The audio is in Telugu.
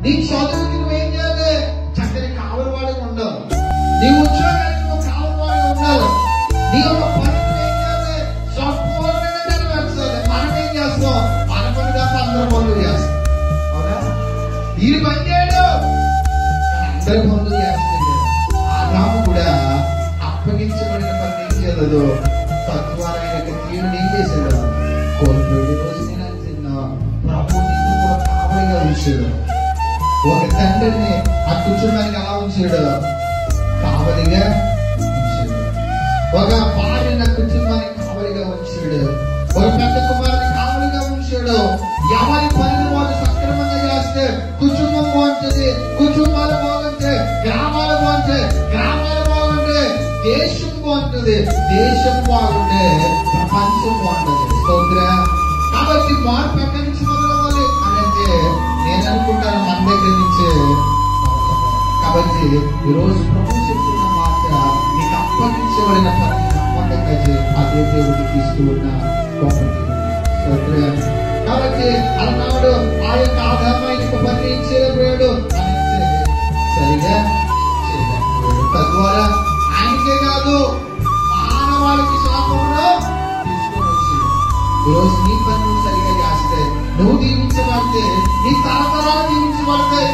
నీ చదువుకి నువ్వేం చేయాలి? చక్కని కావలి వాడిగా ఉండాలి. నీ ఉద్యోగానికి నువ్వు కావలి వాడిగా ఉండాలి. నీ యొక్క పనులు ఏం చేయాలి? సంపూర్ణంగా నెరవేర్చాలి. మనం ఏం చేస్తాం? మన పని కాక అందరి పనులు చేస్తాం. అవునా? ఈ పని చేయడు, అందరి పనులు చేస్తుంది. ఆదాము కూడా అప్పగించబడిన పని ఏం చేయలేదు. తత్వాలైన తీరుని ఏం చేశాడు? కోల్పోయి రోజు నేను అంటున్నా, ప్రభు నిన్ను కూడా కావలిగా ఉంచాడు. ఒక తండ్రిని ఆ కుటుంబానికి ఎలా ఉంచాడు? కావలిగా ఉంచాడు. ఒక భార్యని కుటుంబానికి కావలిగా ఉంచాడు. ఒక పెద్ద కుమారుని కావలిగా ఉంచాడు. ఎవరి పనిని వాళ్ళు సక్రమంగా చేస్తే కుటుంబం బాగుంటుంది, కుటుంబాలు బాగుంటాయి, గ్రామాలు బాగుంటాయి, గ్రామాలు బాగుంటే దేశం బాగుంటుంది, దేశం బాగుంటే ప్రపంచం బాగుంటుంది. స్తోత్రం. కాబట్టి మార్పు ఎక్కడి నుంచి మొదలవ్వాలి అని అంటే నేను అనుకుంటాను మన దగ్గర నుంచే. కాబట్టి ఈరోజు ప్రభు చెప్తున్న మాట, నీకు అప్పగించబడిన పని నమ్మకంగా చేయి. అదే దేవుడికి ఇస్తూ ఉన్న కాబట్టి అన్నాడు ఆ యొక్క ఆదామానికి పని చేయలేకపోయాడు అని సరిగా చేయలేకపోయాడు. తద్వారా ఆయనకే కాదు మానవాళికి శాపమును తీసుకొని వచ్చాడు. ఈరోజు నీ పని నువ్వు సరిగా చేస్తే నువ్వు దీవించబడితే నీ తరతరాలు దీవించబడతాయి.